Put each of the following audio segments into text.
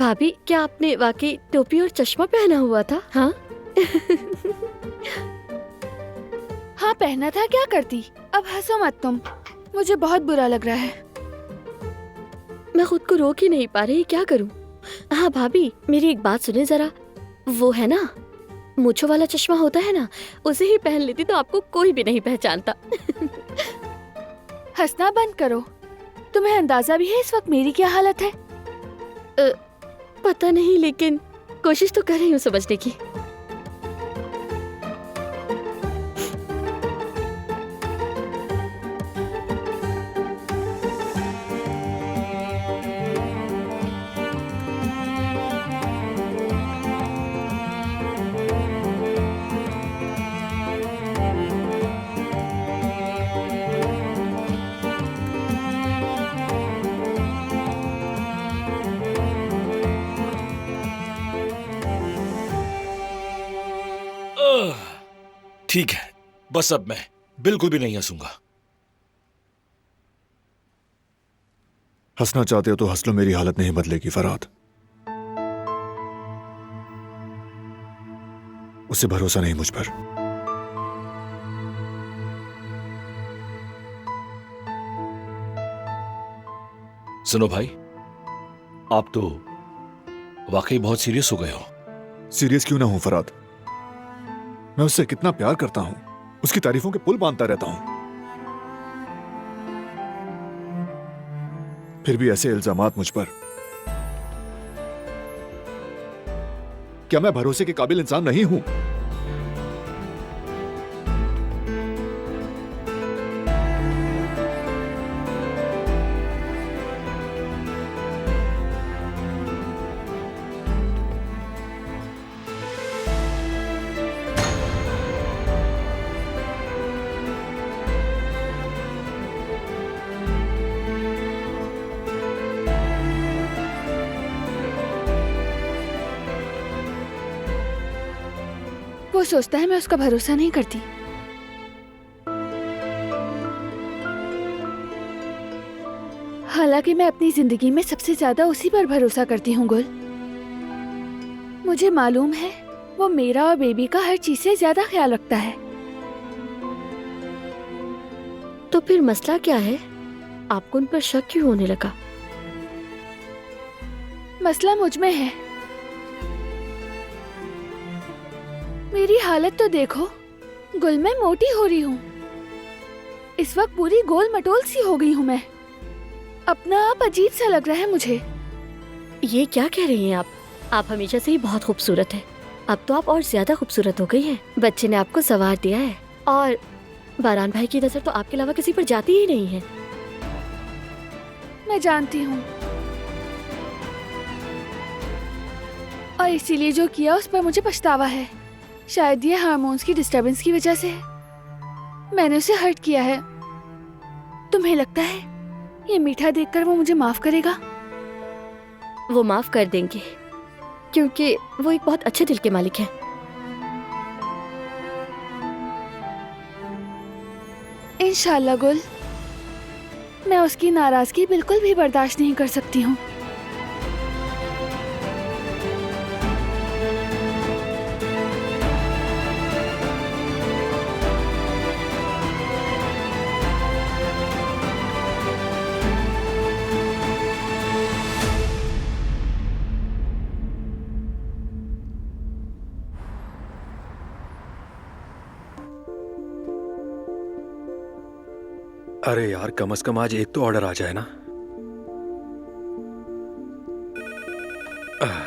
भाभी, क्या आपने वाकई टोपी और चश्मा पहना हुआ था? हाँ। हाँ पहना था, क्या करती। अब हंसो मत तुम, मुझे बहुत बुरा लग रहा है। मैं खुद को रोक ही नहीं पा रही, क्या करूं? हाँ भाभी, मेरी एक बात सुने जरा। वो है ना, मूंछों वाला चश्मा होता है ना, उसे ही पहन लेती तो आपको कोई भी नहीं पहचानता। हंसना बंद करो। तुम्हें अंदाजा भी है इस वक्त मेरी क्या हालत है? पता नहीं, लेकिन कोशिश तो कर रही हूँ समझने की। ठीक है, बस अब मैं बिल्कुल भी नहीं हंसूंगा। हंसना चाहते हो तो हंस लो, मेरी हालत नहीं बदलेगी फरहाद। उसे भरोसा नहीं मुझ पर। सुनो भाई, आप तो वाकई बहुत सीरियस हो गए हो। सीरियस क्यों ना हूं फरहाद, मैं उससे कितना प्यार करता हूं, उसकी तारीफों के पुल बांधता रहता हूं। फिर भी ऐसे इल्जामात मुझ पर। क्या मैं भरोसे के काबिल इंसान नहीं हूं? वो सोचता है मैं उसका भरोसा नहीं करती। हालांकि मैं अपनी जिंदगी में सबसे ज्यादा उसी पर भरोसा करती हूँ गुल। मुझे मालूम है वो मेरा और बेबी का हर चीज से ज्यादा ख्याल रखता है। तो फिर मसला क्या है? आपको उन पर शक क्यों होने लगा? मसला मुझ में है। मेरी हालत तो देखो गुल, मैं मोटी हो रही हूँ। इस वक्त पूरी गोल मटोल सी हो गई हूँ मैं। अपना आप अजीब सा लग रहा है मुझे। ये क्या कह रही हैं आप? आप हमेशा से ही बहुत खूबसूरत हैं। अब तो आप और ज्यादा खूबसूरत हो गई हैं। बच्चे ने आपको संवार दिया है और बारान भाई की नजर तो आपके अलावा किसी पर जाती ही नहीं है। मैं जानती हूँ, और इसीलिए जो किया उस पर मुझे पछतावा है। शायद ये हार्मोन्स की डिस्टरबेंस की वजह से है। मैंने उसे हर्ट किया है। तुम्हें लगता है ये मीठा देखकर वो मुझे माफ करेगा? वो माफ कर देंगे, क्योंकि वो एक बहुत अच्छे दिल के मालिक हैं। इंशाल्लाह गुल, मैं उसकी नाराजगी बिल्कुल भी बर्दाश्त नहीं कर सकती हूँ। अरे यार, कम से कम आज एक तो ऑर्डर आ जाए ना।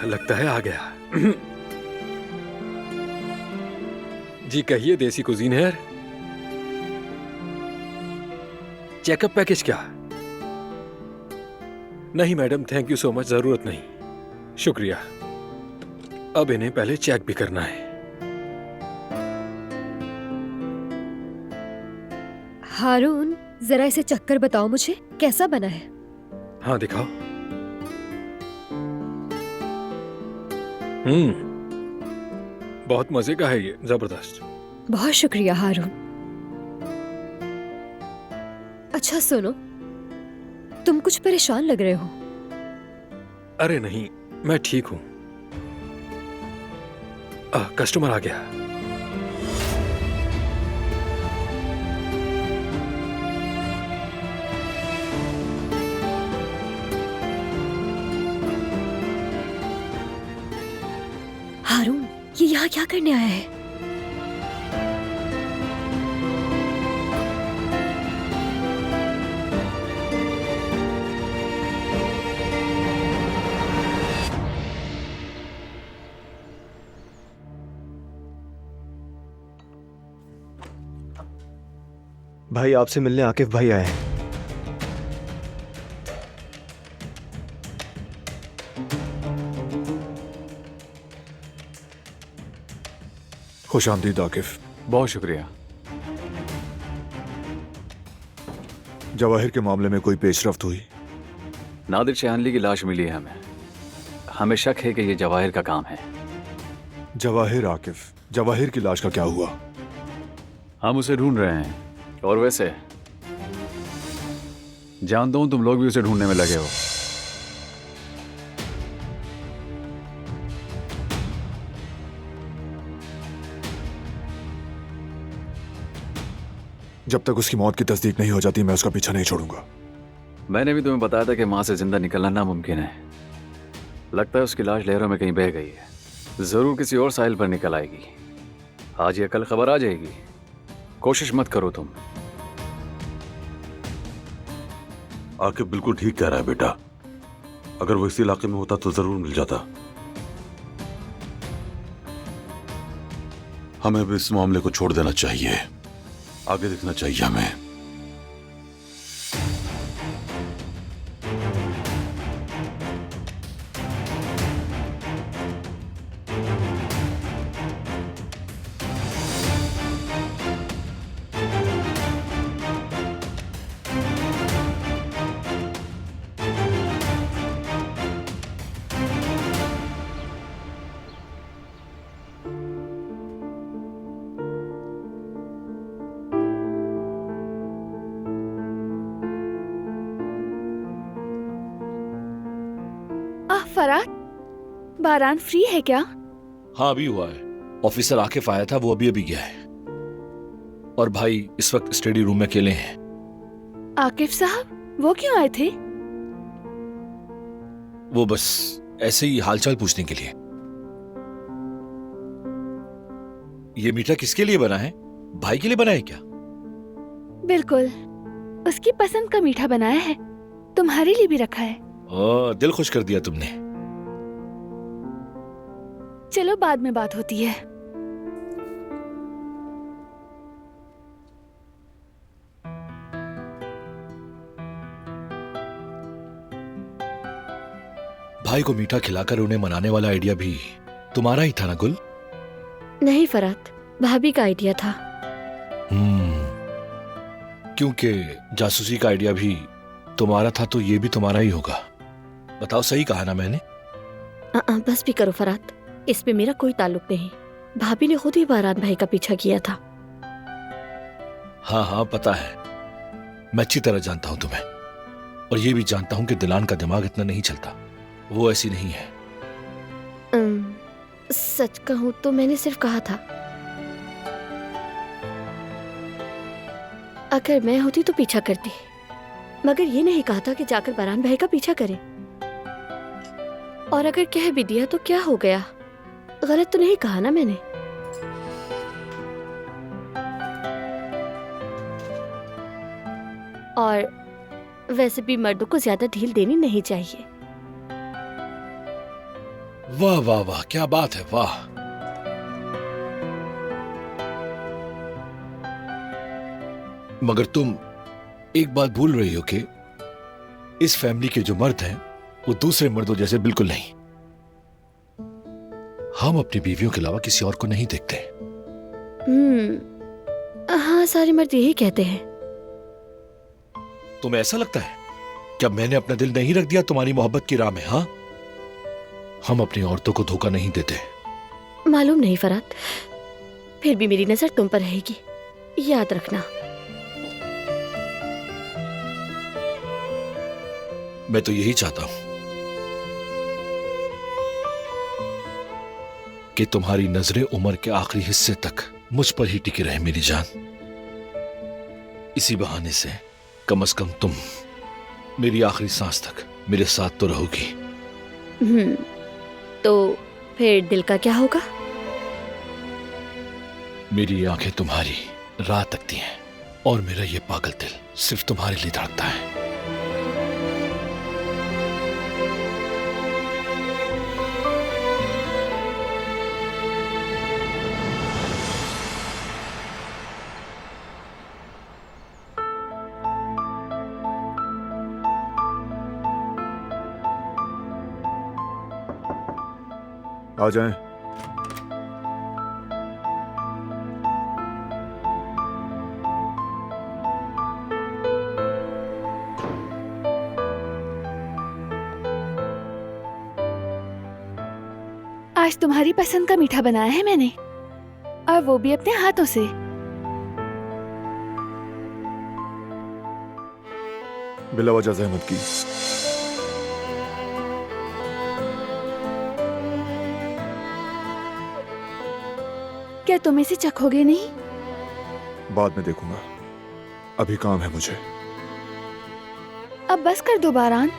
लगता है आ गया। जी कहिए, देसी कुजीन है। चेकअप पैकेज क्या? नहीं madam, thank you so much, जरूरत नहीं, शुक्रिया। अब इन्हें पहले चेक भी करना है। हारून, जरा इसे चक्कर बताओ मुझे, कैसा बना है? हाँ दिखाओ। बहुत मजे का है ये, जबरदस्त। बहुत शुक्रिया हारून। अच्छा सुनो, तुम कुछ परेशान लग रहे हो। अरे नहीं, मैं ठीक हूं। कस्टमर आ गया। हारून, ये यहाँ क्या करने आया है? भाई, आपसे मिलने आकिफ भाई आए हैं। खुश आमदीद आकिफ। बहुत शुक्रिया। जवाहिर के मामले में कोई पेशरफ्त हुई? नादिर शहानली की लाश मिली है हमें। हमें शक है कि ये जवाहिर का काम है। जवाहिर आकिफ, जवाहिर की लाश का क्या हुआ? हम उसे ढूंढ रहे हैं। और वैसे जानता हूं तुम लोग भी उसे ढूंढने में लगे हो। जब तक उसकी मौत की तस्दीक नहीं हो जाती मैं उसका पीछा नहीं छोड़ूंगा। मैंने भी तुम्हें बताया था कि मां से जिंदा निकलना नामुमकिन है। लगता है उसकी लाश लहरों में कहीं बह गई है। जरूर किसी और साहिल पर निकल आएगी। आज या कल खबर आ जाएगी। कोशिश मत करो तुम। आकिब बिल्कुल ठीक कह रहा है बेटा। अगर वो इस इलाके में होता तो जरूर मिल जाता। हमें भी इस मामले को छोड़ देना चाहिए। आगे देखना चाहिए हमें। फराद, बारान फ्री है क्या? हाँ, अभी हुआ है। ऑफिसर आकिफ आया था, वो अभी अभी गया है। और भाई इस वक्त स्टडी रूम में अकेले हैं। आकिफ साहब, वो क्यों आए थे? वो बस ऐसे ही हालचाल पूछने के लिए। ये मीठा किसके लिए बना है? भाई के लिए बना है क्या? बिल्कुल, उसकी पसंद का मीठा बनाया है। तुम्हारे लिए भी रखा है। दिल खुश कर दिया तुमने। चलो बाद में बात होती है। भाई को मीठा खिलाकर उन्हें मनाने वाला आइडिया भी तुम्हारा ही था ना गुल? नहीं फरात, भाभी का आइडिया था। क्योंकि जासूसी का आइडिया भी तुम्हारा था तो ये भी तुम्हारा ही होगा। बताओ, सही कहा ना मैंने? बस भी करो फरात, इसमें मेरा कोई ताल्लुक नहीं। भाभी ने खुद ही बारात भाई का पीछा किया था। हाँ हाँ, पता है। मैं अच्छी तरह जानता हूं तुम्हें। और ये भी जानता हूं कि दिलान का दिमाग इतना नहीं चलता। वो ऐसी नहीं है। सच कहूं तो मैंने सिर्फ कहा था। अगर मैं होती तो पीछा करती, मगर ये नहीं कहा था कि जाकर बारान भाई का पीछा करे। और अगर कह भी दिया तो क्या हो गया? गलत तो नहीं कहा ना मैंने? और वैसे भी मर्दों को ज्यादा ढील देनी नहीं चाहिए। वाह वाह वाह, क्या बात है, वाह। मगर तुम एक बात भूल रही हो कि इस फैमिली के जो मर्द हैं वो दूसरे मर्दों जैसे बिल्कुल नहीं। हम अपनी बीवियों के अलावा किसी और को नहीं देखते। हाँ, सारे मर्द यही कहते हैं। तुम्हें ऐसा लगता है कि अब मैंने अपना दिल नहीं रख दिया तुम्हारी मोहब्बत की राह में? हाँ, हम अपनी औरतों को धोखा नहीं देते। मालूम नहीं फरात, फिर भी मेरी नजर तुम पर रहेगी, याद रखना। मैं तो यही चाहता हूं कि तुम्हारी नजरें उम्र के आखिरी हिस्से तक मुझ पर ही टिकी रहे मेरी जान। इसी बहाने से कम से कम तुम मेरी आखिरी सांस तक मेरे साथ तो रहोगी। तो फिर दिल का क्या होगा? मेरी आंखें तुम्हारी राह तकती हैं और मेरा ये पागल दिल सिर्फ तुम्हारे लिए धड़कता है। आ जाएं। आज तुम्हारी पसंद का मीठा बनाया है मैंने, और वो भी अपने हाथों से। बिला वजह जहमत की। क्या तुम इसे चखोगे नहीं? बाद में देखूंगा, अभी काम है मुझे। अब बस कर दो बारान।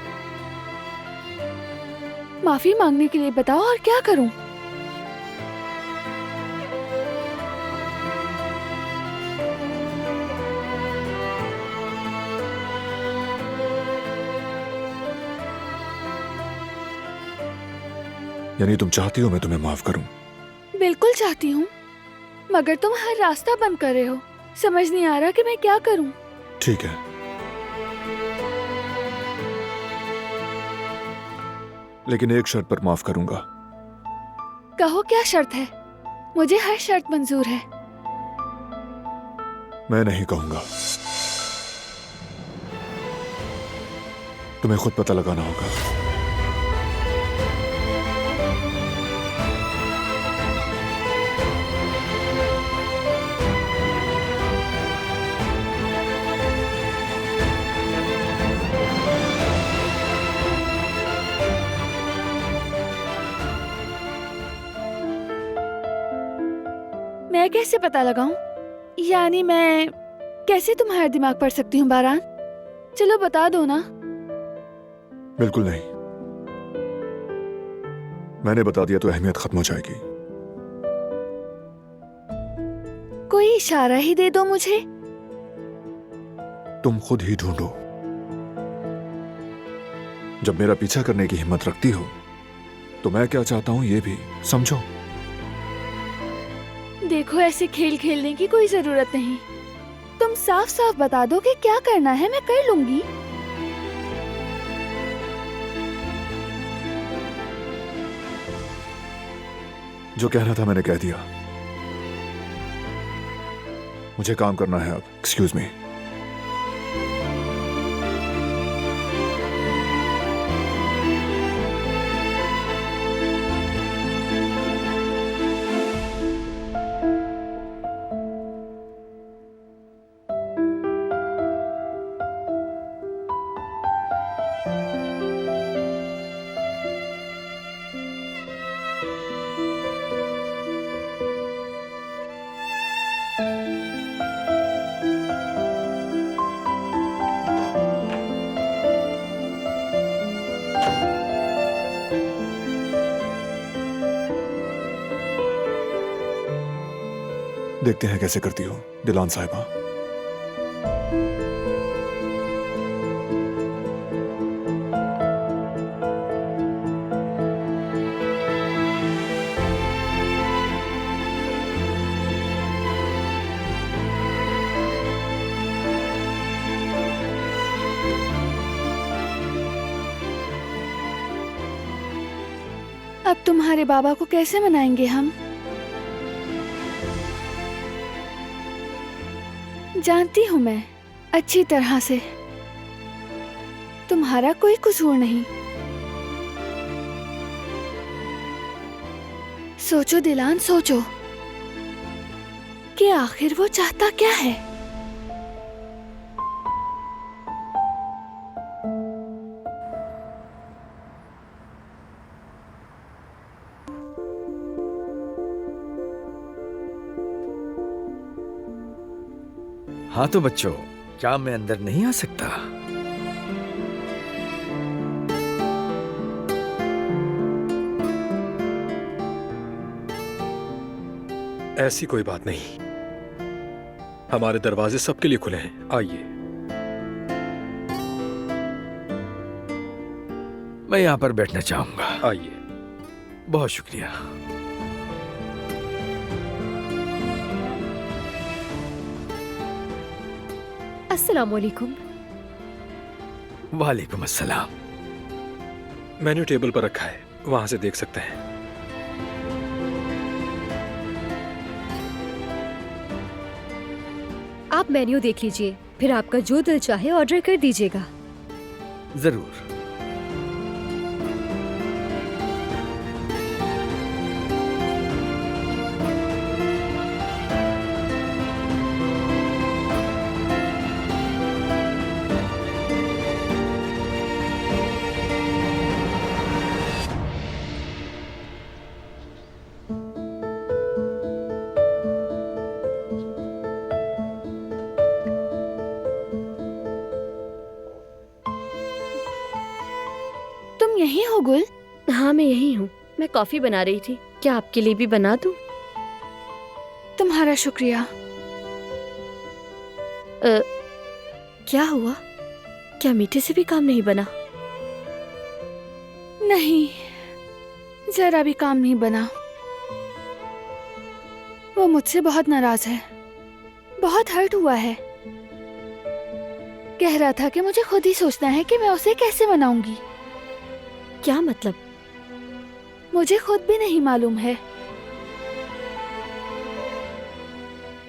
माफी मांगने के लिए बताओ और क्या करूं? यानी तुम चाहती हो मैं तुम्हें माफ करूं? बिल्कुल चाहती हूँ, मगर तुम हर रास्ता बंद कर रहे हो। समझ नहीं आ रहा कि मैं क्या करूं। ठीक है, लेकिन एक शर्त पर माफ करूंगा। कहो क्या शर्त है? मुझे हर शर्त मंजूर है। मैं नहीं कहूंगा, तुम्हें खुद पता लगाना होगा। मैं कैसे पता लगाऊं? यानी मैं कैसे तुम्हारा दिमाग पढ़ सकती हूँ बारान? चलो बता दो ना। बिल्कुल नहीं, मैंने बता दिया तो अहमियत खत्म हो जाएगी। कोई इशारा ही दे दो मुझे। तुम खुद ही ढूंढो। जब मेरा पीछा करने की हिम्मत रखती हो तो मैं क्या चाहता हूं ये भी समझो। देखो, ऐसे खेल खेलने की कोई जरूरत नहीं। तुम साफ साफ बता दो कि क्या करना है, मैं कर लूंगी। जो कहना था मैंने कह दिया। मुझे काम करना है अब। Excuse me. देखते हैं कैसे करती हो दिलान साहिबा। अब तुम्हारे बाबा को कैसे मनाएंगे हम? जानती हूँ मैं अच्छी तरह से, तुम्हारा कोई कसूर नहीं। सोचो दिलान, सोचो कि आखिर वो चाहता क्या है। हाँ तो बच्चों, क्या मैं अंदर नहीं आ सकता? ऐसी कोई बात नहीं, हमारे दरवाजे सबके लिए खुले हैं, आइए। मैं यहाँ पर बैठना चाहूंगा। आइए। बहुत शुक्रिया। अस्सलाम वालेकुम। वालेकुम अस्सलाम। मेन्यू टेबल पर रखा है, वहां से देख सकते हैं। आप मेन्यू देख लीजिए, फिर आपका जो दिल चाहे ऑर्डर कर दीजिएगा। जरूर। तुम यहीं हो गुल? हाँ मैं यही हूँ। मैं कॉफी बना रही थी, क्या आपके लिए भी बना दूँ? तुम्हारा शुक्रिया। क्या हुआ? क्या मीठे से भी काम नहीं बना? नहीं, जरा भी काम नहीं बना। वो मुझसे बहुत नाराज है, बहुत हर्ट हुआ है। कह रहा था कि मुझे खुद ही सोचना है कि मैं उसे कैसे मनाऊंगी। क्या मतलब? मुझे खुद भी नहीं मालूम है।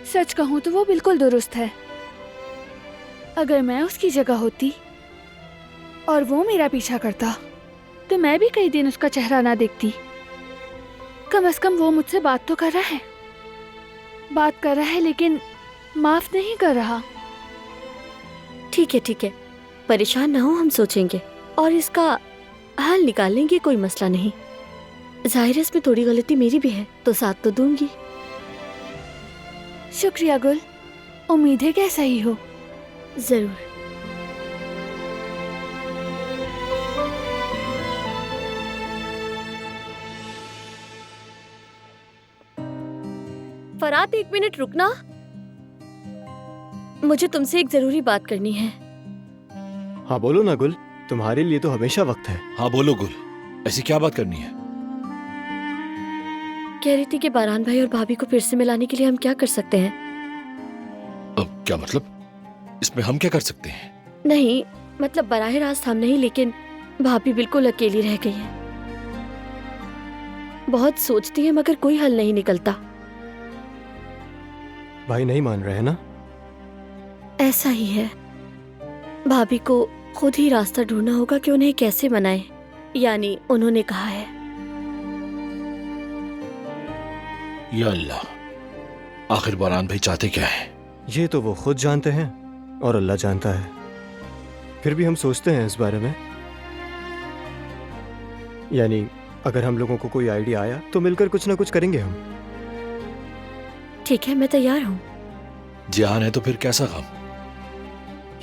सच कहूं तो वो बिल्कुल दुरुस्त है। अगर मैं उसकी जगह होती और वो मेरा पीछा करता तो मैं भी कई दिन उसका चेहरा ना देखती। कम से कम वो मुझसे बात तो कर रहा है। बात कर रहा है लेकिन माफ नहीं कर रहा। ठीक है, परेशान ना हो, हम सोचेंगे और इसका हल निकालेंगे, कोई मसला नहीं। जाहिर है इसमें थोड़ी गलती मेरी भी है, तो साथ तो दूंगी। शुक्रिया गुल, उम्मीद है कि ऐसा ही हो। जरूर। फरात, 1 मिनट रुकना, मुझे तुमसे एक जरूरी बात करनी है। हाँ बोलो ना गुल, तुम्हारे लिए तो हमेशा वक्त है। हाँ बोलो गुल, ऐसी क्या बात करनी है? कह रही थी कि बारान भाई और भाभी को फिर से मिलाने के लिए हम क्या कर सकते हैं? अब क्या मतलब? इसमें हम क्या कर सकते हैं? नहीं मतलब बराह रास्त हम नहीं, लेकिन भाभी बिल्कुल अकेली रह गई है। बहुत सोचती है मगर कोई हल नहीं निकलता। भाई नहीं मान रहे हैं ना? ऐसा ही है, भाभी को खुद ही रास्ता ढूंढना होगा कि उन्हें कैसे मनाएं। यानी उन्होंने कहा है। या अल्लाह, आखिर बारान भाई चाहते क्या है? ये तो वो खुद जानते हैं और अल्लाह जानता है। फिर भी हम सोचते हैं इस बारे में। यानी अगर हम लोगों को कोई आइडिया आया तो मिलकर कुछ ना कुछ करेंगे हम। ठीक है, मैं तैयार हूँ। जान है तो फिर कैसा काम?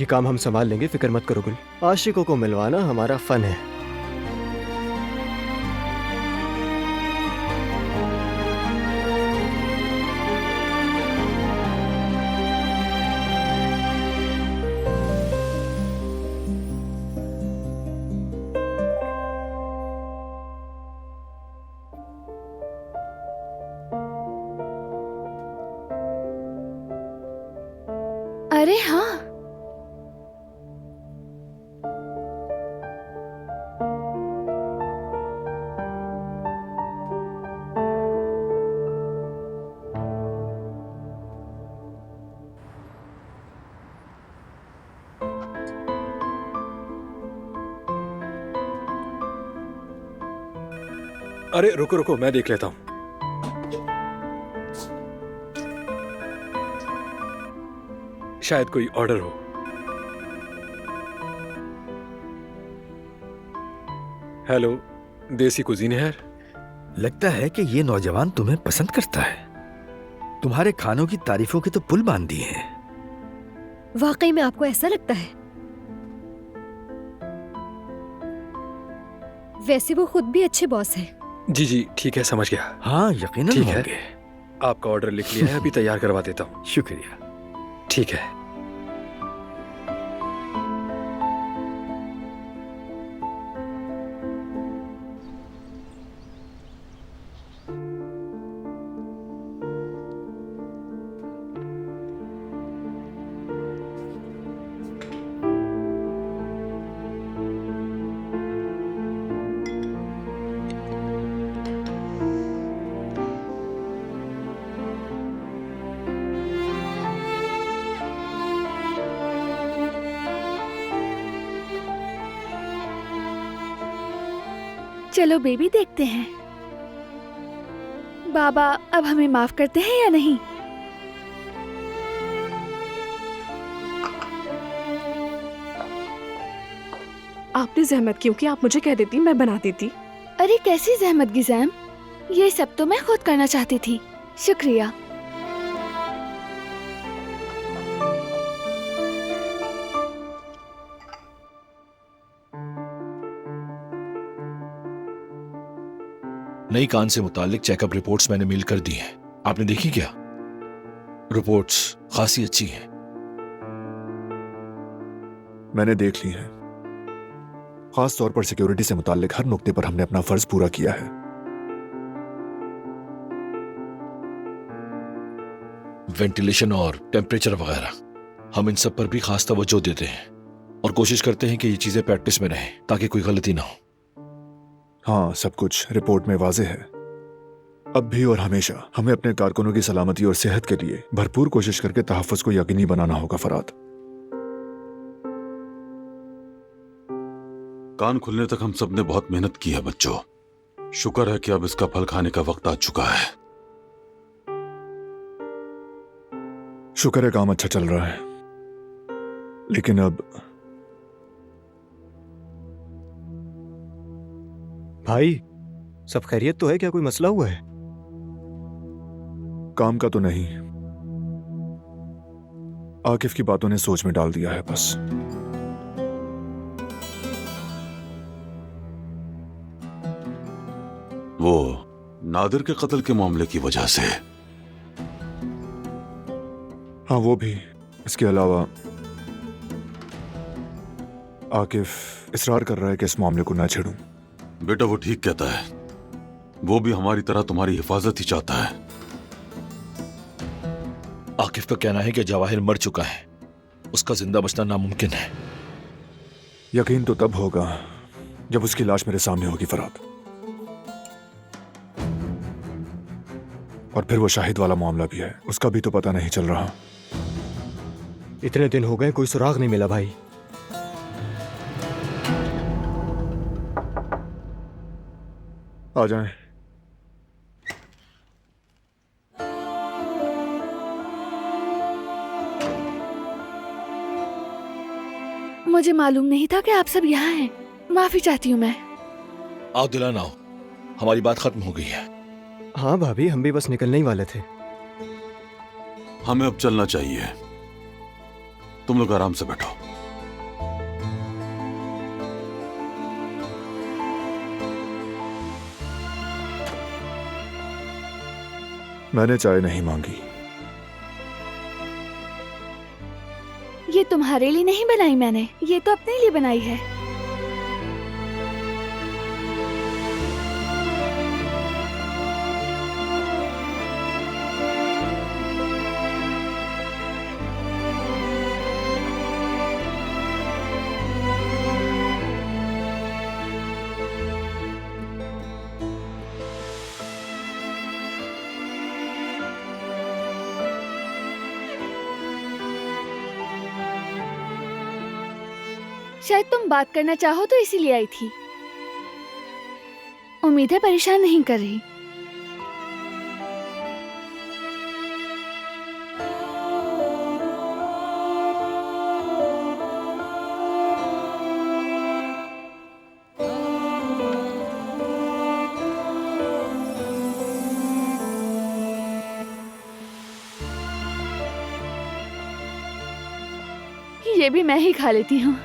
ये काम हम संभाल लेंगे, फिक्र मत करो गुल। आशिकों को मिलवाना हमारा फन है। अरे हाँ, अरे रुको रुको, मैं देख लेता हूँ। शायद कोई ऑर्डर हो। हेलो, देसी कुजीन है? लगता है कि ये नौजवान तुम्हें पसंद करता है। तुम्हारे खानों की तारीफों के तो पुल बांध दिए हैं। वाकई में आपको ऐसा लगता है? वैसे वो खुद भी अच्छे बॉस हैं। जी जी ठीक है, समझ गया। हाँ यकीनन ठीक है। होंगे। आपका ऑर्डर लिख लिया है, अभी तैयार करवा देता हूँ। शुक्रिया। ठीक है। चलो बेबी देखते हैं बाबा अब हमें माफ करते हैं या नहीं। आपने जहमत क्यों की? आप मुझे कह देती, मैं बना देती। अरे कैसी जहमत गिज़ैम, ये सब तो मैं खुद करना चाहती थी। शुक्रिया। नई कान से मुतालिक चेकअप रिपोर्ट्स मैंने मेल कर दी हैं। आपने देखी क्या? रिपोर्ट्स खासी अच्छी हैं। मैंने देख ली हैं। खास तौर पर सिक्योरिटी से मुतालिक हर नुक्ते पर हमने अपना फर्ज पूरा किया है। वेंटिलेशन और टेम्परेचर वगैरह, हम इन सब पर भी खास तवज्जो देते हैं और कोशिश करते हैं कि ये चीजें प्रैक्टिस में रहें ताकि कोई गलती ना हो। हाँ, सब कुछ रिपोर्ट में वाज़ेह है। अब भी और हमेशा हमें अपने कारकुनों की सलामती और सेहत के लिए भरपूर कोशिश करके तहफ़्फ़ुज़ को यकीनी बनाना होगा फराद। कान खुलने तक हम सब ने बहुत मेहनत की है बच्चों। शुक्र है कि अब इसका फल खाने का वक्त आ चुका है। शुक्र है काम अच्छा चल रहा है, लेकिन अब भाई सब खैरियत तो है? क्या कोई मसला हुआ है? काम का तो नहीं, आकिफ की बातों ने सोच में डाल दिया है बस। वो नादिर के कत्ल के मामले की वजह से। हाँ वो भी। इसके अलावा आकिफ इसरार कर रहा है कि इस मामले को ना छेड़ूं। बेटा वो ठीक कहता है, वो भी हमारी तरह तुम्हारी हिफाजत ही चाहता है। आकिफ का कहना है कि जवाहिर मर चुका है, उसका जिंदा बचना नामुमकिन है। यकीन तो तब होगा जब उसकी लाश मेरे सामने होगी फराद। और फिर वो शाहिद वाला मामला भी है, उसका भी तो पता नहीं चल रहा। इतने दिन हो गए कोई सुराग नहीं मिला भाई। आ जाएं। मुझे मालूम नहीं था कि आप सब यहाँ हैं। माफी चाहती हूँ मैं। आओ दिलाना आओ, हमारी बात खत्म हो गई है। हाँ भाभी, हम भी बस निकलने ही वाले थे। हमें अब चलना चाहिए, तुम लोग आराम से बैठो। मैंने चाय नहीं मांगी। ये तुम्हारे लिए नहीं बनाई मैंने, ये तो अपने लिए बनाई है। शायद तुम बात करना चाहो तो इसीलिए आई थी। उम्मीद है परेशान नहीं कर रही। ये भी मैं ही खा लेती हूँ।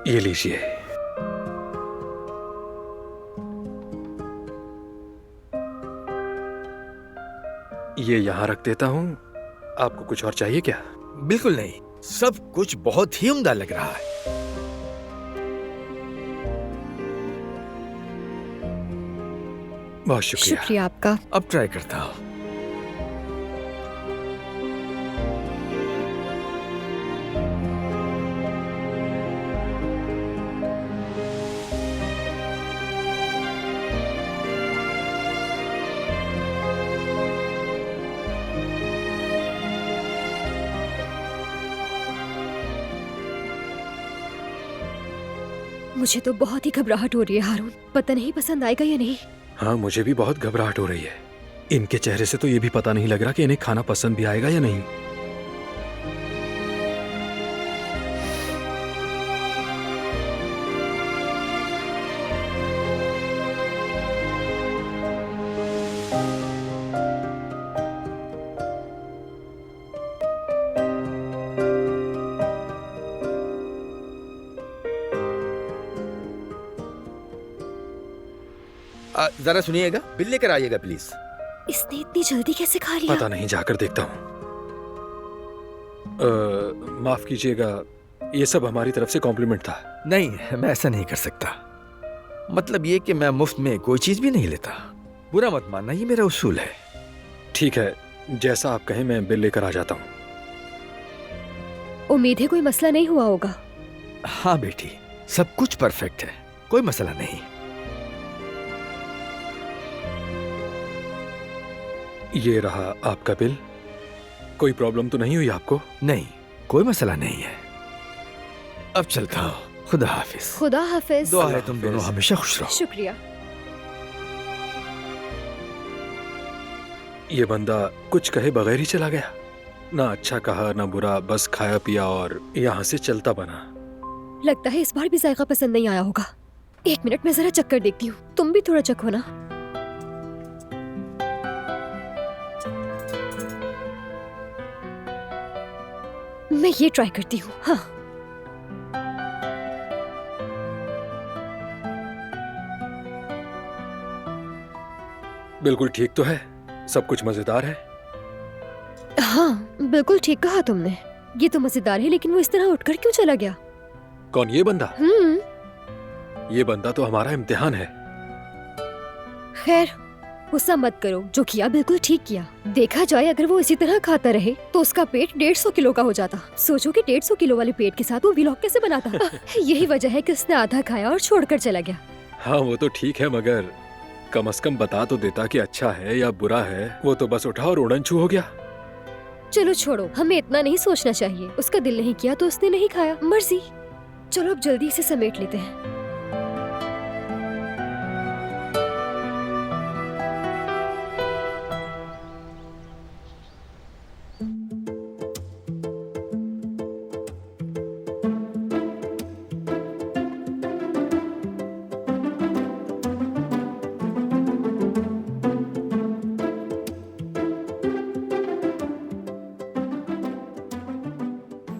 ये लीजिए। ये यहां रख देता हूं। आपको कुछ और चाहिए क्या? बिल्कुल नहीं, सब कुछ बहुत ही उम्दा लग रहा है। बहुत शुक्रिया। शुक्रिया आपका। अब ट्राई करता हूँ। मुझे तो बहुत ही घबराहट हो रही है हारून। पता नहीं पसंद आएगा या नहीं। हाँ, मुझे भी बहुत घबराहट हो रही है। इनके चेहरे से तो ये भी पता नहीं लग रहा कि इन्हें खाना पसंद भी आएगा या नहीं। जरा सुनिएगा, बिल लेकर आइएगा प्लीज। इसने इतनी जल्दी कैसे खा लिया? पता नहीं, जाकर देखता हूँ। माफ कीजिएगा, ये सब हमारी तरफ से कॉम्प्लीमेंट था। नहीं, मैं ऐसा नहीं कर सकता। मतलब ये कि मैं मुफ्त में कोई चीज भी नहीं लेता। बुरा मत मानना, ये मेरा उसूल है। ठीक है, जैसा आप कहें, मैं बिल लेकर आ जाता हूँ। उम्मीद है कोई मसला नहीं हुआ होगा। हाँ बेटी, सब कुछ परफेक्ट है, कोई मसला नहीं। ये रहा आपका बिल। कोई प्रॉब्लम तो नहीं हुई आपको? नहीं, कोई मसला नहीं है। अब चलता हूँ। खुदा हाफिज। खुदा हाफिज। दुआ है तुम दोनों हमेशा खुश रहो। शुक्रिया। ये बंदा कुछ कहे बगैर ही चला गया। ना अच्छा कहा ना बुरा, बस खाया पिया और यहाँ से चलता बना। लगता है इस बार भी जायका पसंद नहीं आया होगा। एक मिनट, मैं जरा चक्कर देखती हूँ। तुम भी थोड़ा चखो ना। मैं ये ट्राई करती हूँ। हाँ, बिल्कुल ठीक तो है, सब कुछ मजेदार है। हाँ, बिल्कुल ठीक कहा तुमने। ये तो मजेदार है, लेकिन वो इस तरह उठकर क्यों चला गया? कौन? ये बंदा? ये बंदा तो हमारा इम्तिहान है। खैर, गुस्सा मत करो। जो किया बिल्कुल ठीक किया। देखा जाए, अगर वो इसी तरह खाता रहे तो उसका पेट 150 किलो का हो जाता। सोचो कि 150 किलो वाले पेट के साथ वो व्लॉग कैसे बनाता। यही वजह है कि उसने आधा खाया और छोड़कर चला गया। हाँ, वो तो ठीक है, मगर कम से कम बता तो देता कि अच्छा है या बुरा है। वो तो बस उठा और उड़न छू हो गया। चलो छोड़ो, हमें इतना नहीं सोचना चाहिए। उसका दिल नहीं किया तो उसने नहीं खाया, मर्जी। चलो अब जल्दी से समेट लेते हैं।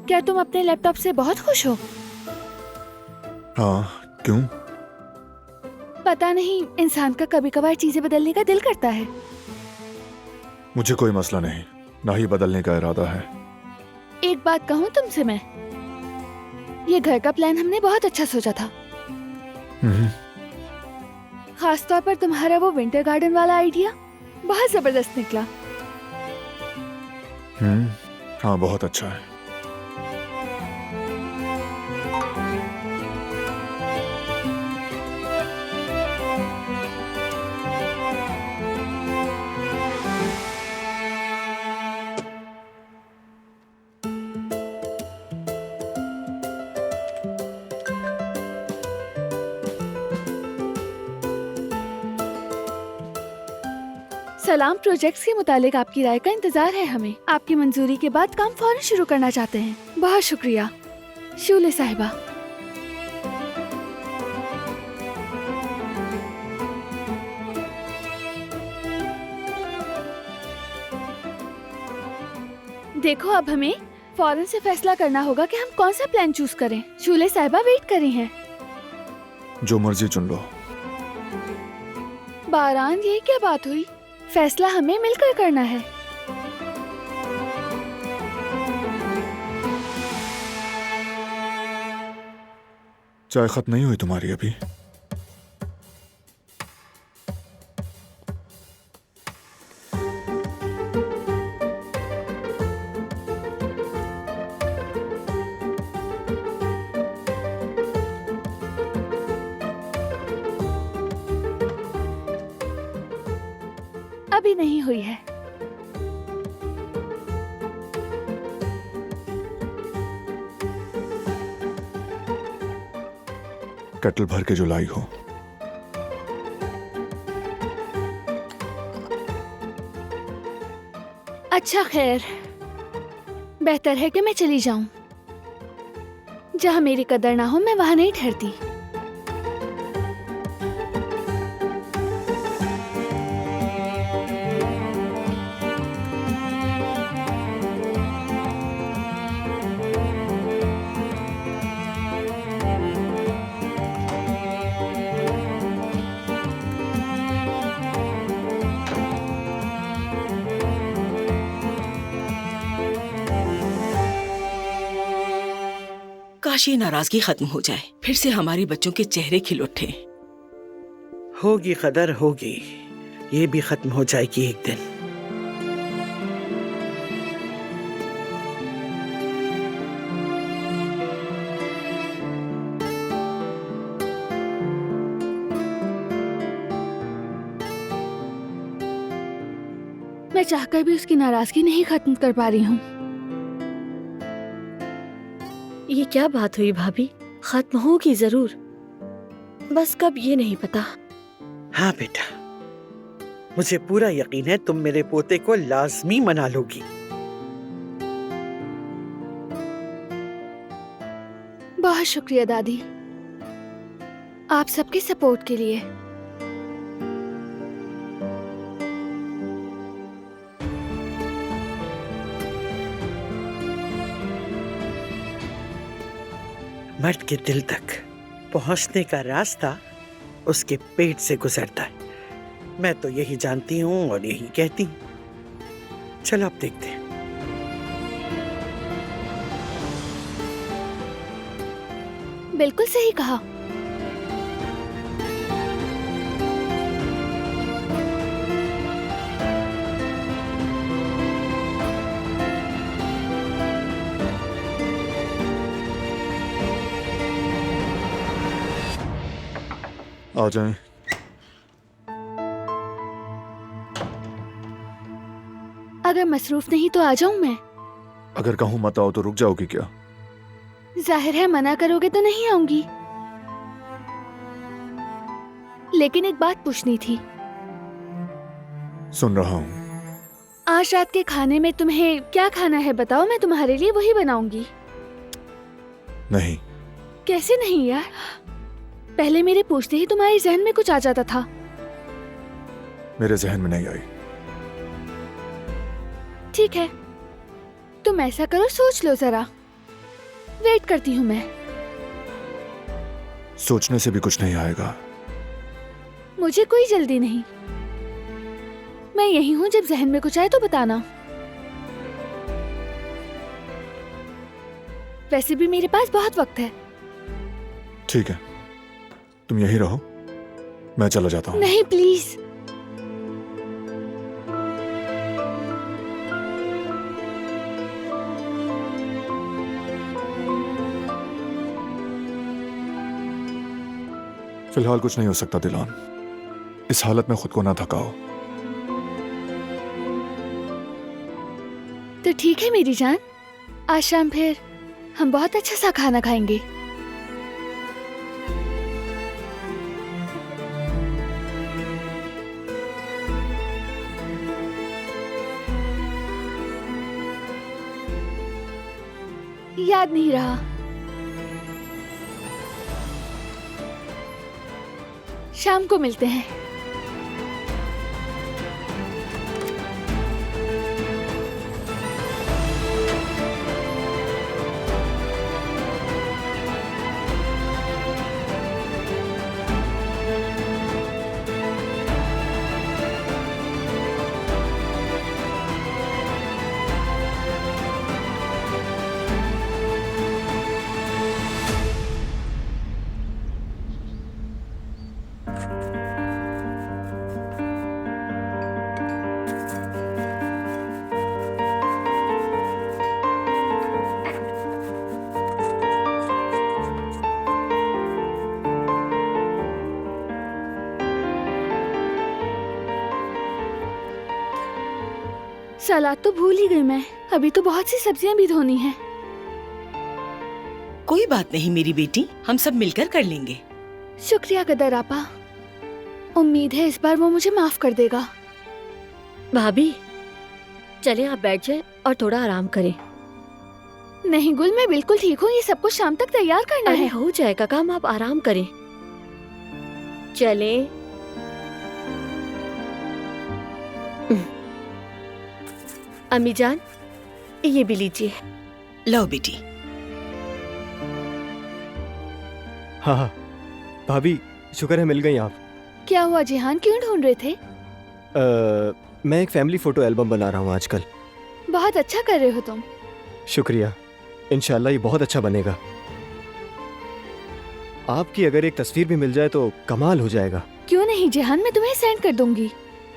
क्या तुम अपने लैपटॉप से बहुत खुश हो? हाँ, क्यों? पता नहीं, इंसान का कभी कभार चीजें बदलने का दिल करता है। मुझे कोई मसला नहीं, ना ही बदलने का इरादा है। एक बात कहूँ तुमसे मैं, ये घर का प्लान हमने बहुत अच्छा सोचा था। खास तौर पर तुम्हारा वो विंटर गार्डन वाला आइडिया बहुत जबरदस्त निकला। हाँ, बहुत अच्छा है। सलाम प्रोजेक्ट्स के मुतालिक आपकी राय का इंतजार है हमें। आपकी मंजूरी के बाद काम फौरन शुरू करना चाहते हैं। बहुत शुक्रिया शूले साहिबा। देखो अब हमें फौरन से फैसला करना होगा कि हम कौन सा प्लान चूज करें। शूले साहिबा वेट कर रही हैं। जो मर्जी चुन लो। बारान, ये क्या बात हुई? फैसला हमें मिलकर करना है। चाय खत्म नहीं हुई तुम्हारी अभी? अभी नहीं हुई है। केटल भर के जो लाई हो। अच्छा खैर, बेहतर है कि मैं चली जाऊं। जहां मेरी कदर ना हो मैं वहां नहीं ठहरती। काश ये नाराजगी खत्म हो जाए, फिर से हमारे बच्चों के चेहरे खिल उठे। होगी कदर होगी, ये भी खत्म हो जाएगी एक दिन। मैं चाहकर भी उसकी नाराजगी नहीं खत्म कर पा रही हूँ। ये क्या बात हुई भाभी? खत्म होगी जरूर, बस कब ये नहीं पता। हाँ बेटा, मुझे पूरा यकीन है तुम मेरे पोते को लाजमी मना लोगी। बहुत शुक्रिया दादी, आप सबके सपोर्ट के लिए। मर्द के दिल तक पहुंचने का रास्ता उसके पेट से गुजरता है। मैं तो यही जानती हूँ और यही कहती हूँ। चलो अब देखते हैं। बिल्कुल सही कहा। आ जाएं। अगर मसरूफ नहीं तो आ जाऊं मैं। अगर कहूँ मत आओ तो रुक जाओगी क्या? जाहिर है मना करोगे तो नहीं आऊंगी, लेकिन एक बात पूछनी थी। सुन रहा हूँ। आज रात के खाने में तुम्हें क्या खाना है बताओ, मैं तुम्हारे लिए वही बनाऊंगी। नहीं। कैसे नहीं यार, पहले मेरे पूछते ही तुम्हारे जहन में कुछ आ जाता था। मेरे जहन में नहीं आई। ठीक है, तुम ऐसा करो, सोच लो जरा। वेट करती हूँ मैं। सोचने से भी कुछ नहीं आएगा। मुझे कोई जल्दी नहीं, मैं यही हूँ, जब जहन में कुछ आए तो बताना। वैसे भी मेरे पास बहुत वक्त है। ठीक है, तुम यहीं रहो, मैं चला जाता हूँ। नहीं प्लीज। फिलहाल कुछ नहीं हो सकता दिलान, इस हालत में खुद को ना थकाओ। तो ठीक है मेरी जान, आज शाम फिर हम बहुत अच्छा सा खाना खाएंगे। याद नहीं रहा। शाम को मिलते हैं। सलाद तो भूल ही गई मैं। अभी तो बहुत सी सब्जियां भी धोनी हैं। कोई बात नहीं मेरी बेटी, हम सब मिलकर कर लेंगे। शुक्रिया कदर आपा। उम्मीद है इस बार वो मुझे माफ कर देगा। भाभी चले आप बैठ जाए और थोड़ा आराम करें। नहीं गुल, मैं बिल्कुल ठीक हूँ। ये सब कुछ शाम तक तैयार करना अरे है। हो जाएगा काम, आप आराम करें। चले। अम्मी जान ये भी लीजिए। लो बेटी। हाँ हाँ भाभी, शुक्र है मिल गई आप। क्या हुआ जिहान, क्यों ढूंढ रहे थे? मैं एक फैमिली फोटो एल्बम बना रहा हूँ आजकल। बहुत अच्छा कर रहे हो तुम। शुक्रिया, इंशाल्लाह ये बहुत अच्छा बनेगा। आपकी अगर एक तस्वीर भी मिल जाए तो कमाल हो जाएगा। क्यों नहीं जिहान, मैं तुम्हें सेंड कर दूंगी।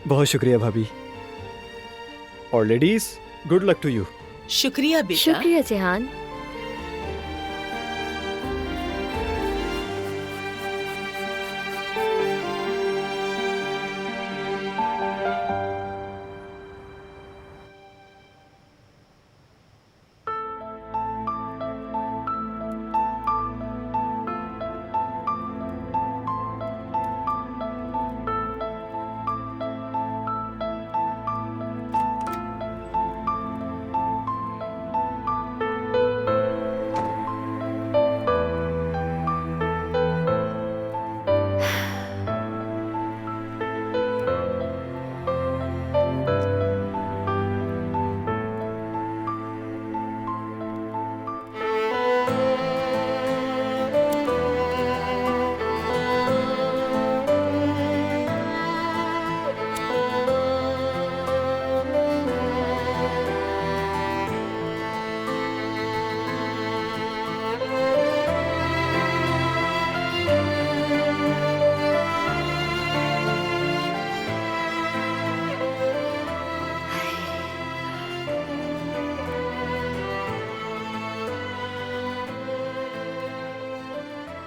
बहुत शुक्रिया भाभी। और ladies, good luck to you. शुक्रिया बेटा। शुक्रिया जिहान।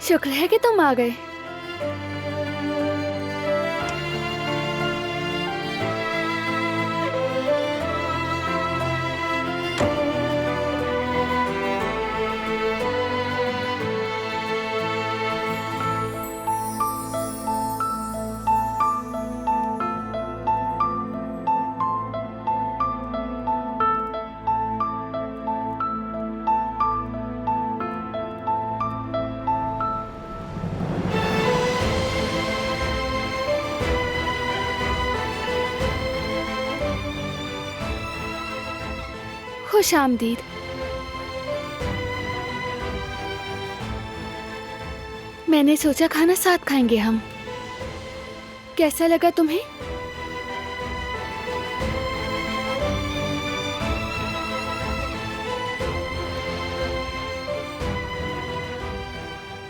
शुक्र है कि तुम आ गए। खुश आमदीद। मैंने सोचा खाना साथ खाएंगे हम। कैसा लगा तुम्हें?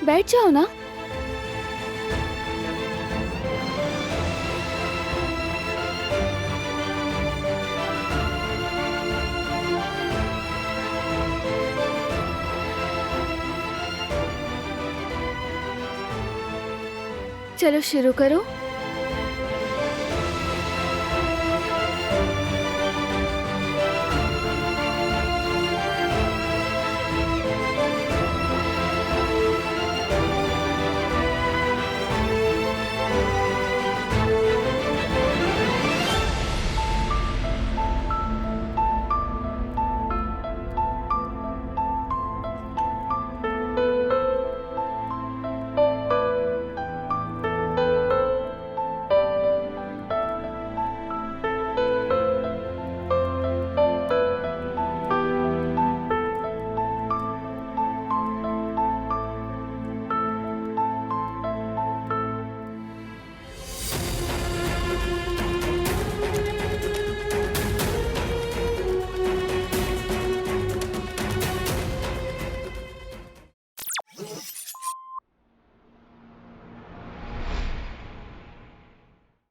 बैठ जाओ ना। चलो शुरू करो।